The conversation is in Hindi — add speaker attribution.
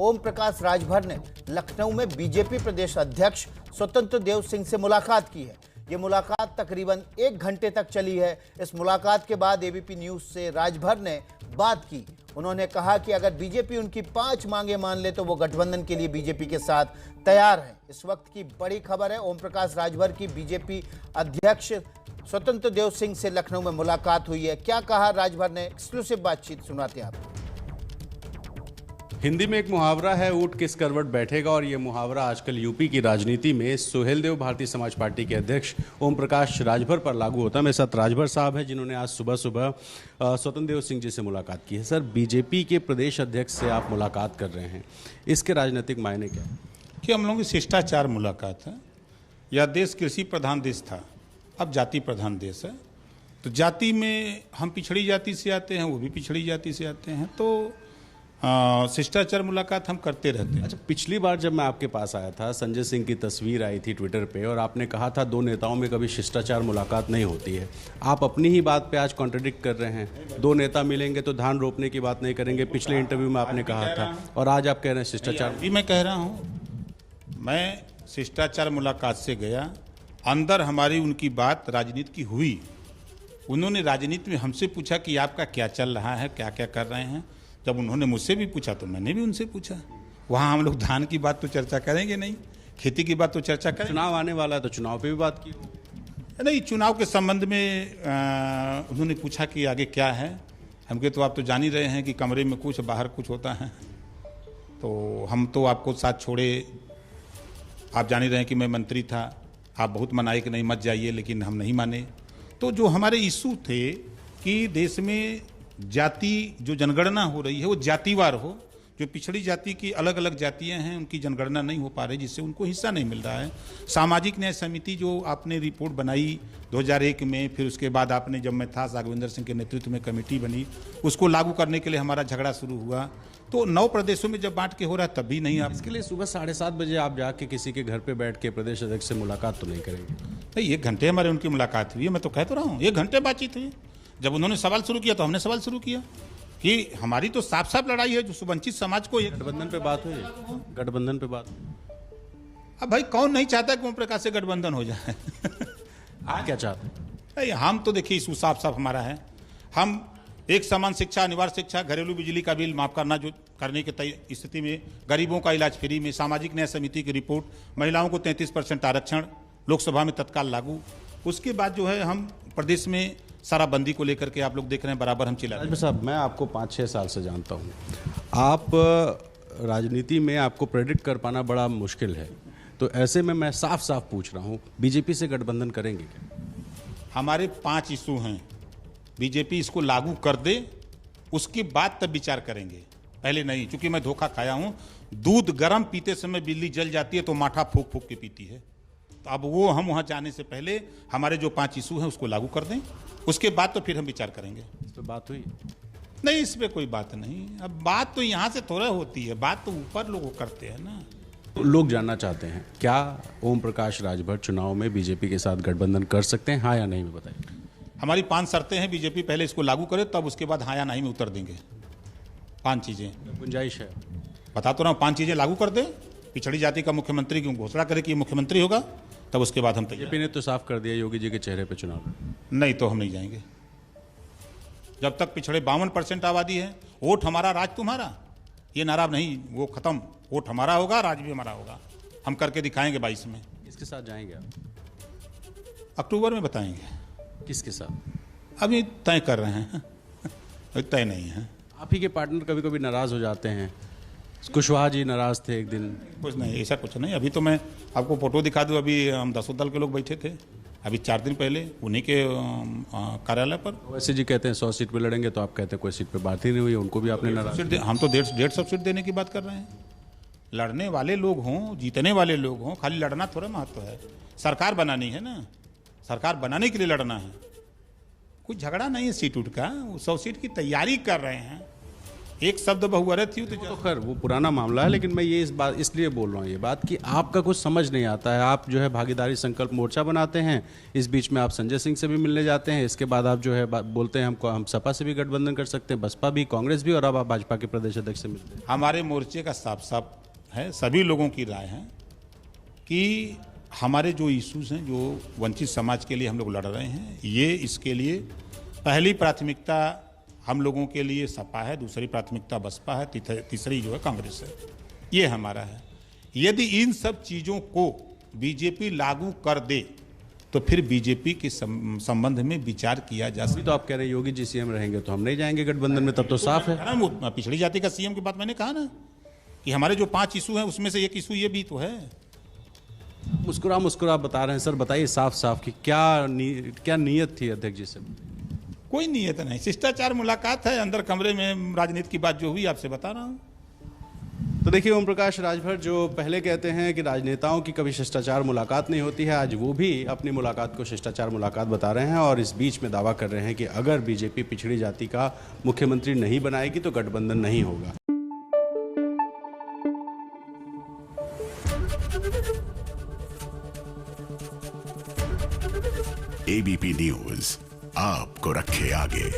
Speaker 1: ओम प्रकाश राजभर ने लखनऊ में बीजेपी प्रदेश अध्यक्ष स्वतंत्र देव सिंह से मुलाकात की है। ये मुलाकात तकरीबन 1 घंटे तक चली है। इस मुलाकात के बाद एबीपी न्यूज से राजभर ने बात की। उन्होंने कहा कि अगर बीजेपी उनकी 5 मांगे मान ले तो वो गठबंधन के लिए बीजेपी के साथ तैयार है। इस वक्त की बड़ी खबर है, ओम प्रकाश राजभर की बीजेपी अध्यक्ष स्वतंत्र देव सिंह से लखनऊ में मुलाकात हुई है। क्या कहा राजभर ने, एक्सक्लूसिव बातचीत सुनाते हैं आपको।
Speaker 2: हिंदी में एक मुहावरा है, ऊंट किस करवट बैठेगा, और ये मुहावरा आजकल यूपी की राजनीति में सुहेलदेव भारतीय समाज पार्टी के अध्यक्ष ओम प्रकाश राजभर पर लागू होता है। मेरे साथ राजभर साहब हैं जिन्होंने आज सुबह स्वतंत्र देव सिंह जी से मुलाकात की है। सर, बीजेपी के प्रदेश अध्यक्ष से आप मुलाकात कर रहे हैं, इसके राजनीतिक मायने क्या है?
Speaker 3: कि हम लोगों की शिष्टाचार मुलाकात है। यह देश कृषि प्रधान देश था, अब जाति प्रधान देश है। तो जाति में हम पिछड़ी जाति से आते हैं, वो भी पिछड़ी जाति से आते हैं, तो शिष्टाचार मुलाकात हम करते रहते हैं।
Speaker 2: अच्छा, पिछली बार जब मैं आपके पास आया था, संजय सिंह की तस्वीर आई थी ट्विटर पे और आपने कहा था 2 नेताओं में कभी शिष्टाचार मुलाकात नहीं होती है। आप अपनी ही बात पे आज कॉन्ट्रडिक्ट कर रहे हैं। 2 नेता मिलेंगे तो धान रोपने की बात नहीं करेंगे, पिछले इंटरव्यू में आपने कहा था, और आज आप कह रहे हैं शिष्टाचार।
Speaker 3: भी मैं कह रहा हूँ, मैं शिष्टाचार मुलाकात से गया, अंदर हमारी उनकी बात राजनीति की हुई। उन्होंने राजनीति में हमसे पूछा कि आपका क्या चल रहा है, क्या क्या कर रहे हैं। जब उन्होंने मुझसे भी पूछा तो मैंने भी उनसे पूछा। वहाँ हम लोग धान की बात तो चर्चा करेंगे नहीं, खेती की बात तो चर्चा करेंगे।
Speaker 2: चुनाव आने वाला है तो चुनाव पे भी बात की
Speaker 3: नहीं। चुनाव के संबंध में उन्होंने पूछा कि आगे क्या है। हमके तो आप तो जान ही रहे हैं कि कमरे में कुछ बाहर कुछ होता है। तो हम तो आपको साथ छोड़े, आप जान ही रहे हैं कि मैं मंत्री था, आप बहुत मनाए कि नहीं मत जाइए, लेकिन हम नहीं माने। तो जो हमारे इशू थे कि देश में जाति जो जनगणना हो रही है वो जातिवार हो, जो पिछड़ी जाति की अलग अलग जातियां हैं उनकी जनगणना नहीं हो पा रही, जिससे उनको हिस्सा नहीं मिल रहा है। सामाजिक न्याय समिति जो आपने रिपोर्ट बनाई 2001 में, फिर उसके बाद आपने, जब मैं था, राघवेंद्र सिंह के नेतृत्व में कमेटी बनी, उसको लागू करने के लिए हमारा झगड़ा शुरू हुआ। तो 9 प्रदेशों में जब बांट के हो रहा है तब भी नहीं। आप
Speaker 2: इसके लिए सुबह 7:30 बजे आप जाके किसी के घर पे बैठ के प्रदेश अध्यक्ष से मुलाकात तो नहीं करेंगे?
Speaker 3: नहीं, 1 घंटे हमारे उनकी मुलाकात हुई है। मैं तो कह तो रहा हूँ 1 घंटे बातचीत हुई। जब उन्होंने सवाल शुरू किया तो हमने सवाल शुरू किया कि हमारी तो साफ साफ लड़ाई है जो वंचित समाज को।
Speaker 2: गठबंधन पे बात हुई, गठबंधन पे बात।
Speaker 3: अब भाई कौन नहीं चाहता कि ओम प्रकाश से गठबंधन हो जाए?
Speaker 2: आप क्या चाहते हैं?
Speaker 3: हम तो देखिए इशू साफ साफ हमारा है। हम एक समान शिक्षा, अनिवार्य शिक्षा, घरेलू बिजली का बिल माफ करना, जो करने की स्थिति में, गरीबों का इलाज फ्री में, सामाजिक न्याय समिति की रिपोर्ट, महिलाओं को 33% आरक्षण, लोकसभा में तत्काल लागू। उसके बाद जो है हम प्रदेश में शराबबंदी को लेकर के आप लोग देख रहे हैं बराबर हम चिल्ला रहे हैं।
Speaker 2: साहब, मैं आपको 5-6 साल से जानता हूँ। आप राजनीति में आपको प्रेडिक्ट कर पाना बड़ा मुश्किल है, तो ऐसे में मैं साफ साफ पूछ रहा हूँ, बीजेपी से गठबंधन करेंगे क्या?
Speaker 3: हमारे 5 इशू हैं। बीजेपी इसको लागू कर दे, उसके बाद तब विचार करेंगे, पहले नहीं। क्योंकि मैं धोखा खाया हूँ, दूध गर्म पीते समय बिल्ली जल जाती है तो माठा फूक फूक के पीती है। तो अब वो हम वहाँ जाने से पहले हमारे जो 5 इशू हैं उसको लागू कर दें, उसके बाद तो फिर हम विचार करेंगे।
Speaker 2: इस पर बात हुई?
Speaker 3: नहीं, इस पर कोई बात नहीं। अब बात तो यहाँ से थोड़ा होती है, बात तो ऊपर लोग करते हैं ना।
Speaker 2: लोग जानना चाहते हैं, क्या ओम प्रकाश राजभर चुनाव में बीजेपी के साथ गठबंधन कर सकते हैं, हाँ या नहीं में बताइए।
Speaker 3: हमारी 5 शर्तें हैं। बीजेपी पहले इसको लागू करे, तब उसके बाद हाँ या नहीं में उतर देंगे। 5 चीजें
Speaker 2: गुंजाइश है।
Speaker 3: बता तो रहा हूँ, 5 चीजें लागू कर दे, पिछड़ी जाति का मुख्यमंत्री की घोषणा करे कि मुख्यमंत्री होगा, तब उसके बाद हम तैयार।
Speaker 2: बीजेपी ने तो साफ कर दिया योगी जी के चेहरे पे चुनाव।
Speaker 3: नहीं, तो हम नहीं जाएंगे। जब तक पिछड़े 52% आबादी है, वोट हमारा राज तुम्हारा, ये नारा नहीं, वो खत्म। वोट हमारा होगा, राज भी हमारा होगा। हम करके दिखाएंगे 22 में।
Speaker 2: किसके साथ जाएंगे आप?
Speaker 3: अक्टूबर में बताएंगे।
Speaker 2: किसके साथ?
Speaker 3: अभी तय कर रहे हैं, अभी तय नहीं है।
Speaker 2: आप ही के पार्टनर कभी कभी नाराज हो जाते हैं। कुशवाहा जी नाराज थे एक दिन।
Speaker 3: कुछ नहीं, ऐसा कुछ नहीं। अभी तो मैं आपको फोटो दिखा दूं, अभी हम 10 दल के लोग बैठे थे अभी 4 दिन पहले उन्हीं के कार्यालय पर।
Speaker 2: वैसे जी कहते हैं 100 सीट पे लड़ेंगे, तो आप कहते हैं कोई सीट पे बात ही नहीं हुई, उनको भी आपने नाराज।
Speaker 3: हम तो 150 सीट देने की बात कर रहे हैं। लड़ने वाले लोग हों, जीतने वाले लोग हों, खाली लड़ना थोड़ा महत्व है। सरकार बनानी है ना, सरकार बनाने के लिए लड़ना है। कोई झगड़ा नहीं है सीट उठ का, 100 सीट की तैयारी कर रहे हैं। एक शब्द बहुअरथ थी
Speaker 2: तो खैर वो पुराना मामला है, लेकिन मैं ये इस बात इसलिए बोल रहा हूँ ये बात कि आपका कुछ समझ नहीं आता है। आप जो है भागीदारी संकल्प मोर्चा बनाते हैं, इस बीच में आप संजय सिंह से भी मिलने जाते हैं, इसके बाद आप जो है बोलते हैं हम सपा से भी गठबंधन कर सकते हैं, बसपा भी, कांग्रेस भी, और अब आप भाजपा के प्रदेश अध्यक्ष से मिलते हैं।
Speaker 3: हमारे मोर्चे का साफ साफ है, सभी लोगों की राय है कि हमारे जो इश्यूज हैं, जो वंचित समाज के लिए हम लोग लड़ रहे हैं, ये इसके लिए पहली प्राथमिकता हम लोगों के लिए सपा है, दूसरी प्राथमिकता बसपा है, तीसरी जो है कांग्रेस है। ये हमारा है। यदि इन सब चीज़ों को बीजेपी लागू कर दे तो फिर बीजेपी के संबंध में विचार किया जा सकता है।
Speaker 2: तो आप कह रहे हैं योगी जी सीएम रहेंगे तो हम नहीं जाएंगे गठबंधन में, तब तो साफ है।
Speaker 3: वो पिछड़ी जाति का सीएम की बात मैंने कहा ना कि हमारे जो 5 इशू हैं उसमें से एक इशू ये भी तो है।
Speaker 2: मुस्कुरा मुस्कुरा बता रहे हैं सर, बताइए साफ साफ कि क्या नियत थी अध्यक्ष जी से?
Speaker 3: कोई नियत नहीं, शिष्टाचार मुलाकात है, अंदर कमरे में राजनीति की बात जो हुई आपसे बता रहा हूँ।
Speaker 2: तो देखिए ओम प्रकाश राजभर जो पहले कहते हैं कि राजनेताओं की कभी शिष्टाचार मुलाकात नहीं होती है, आज वो भी अपनी मुलाकात को शिष्टाचार मुलाकात बता रहे हैं और इस बीच में दावा कर रहे हैं कि अगर बीजेपी पिछड़ी जाति का मुख्यमंत्री नहीं बनाएगी तो गठबंधन नहीं होगा।
Speaker 4: एबीपी न्यूज आपको रखे आगे।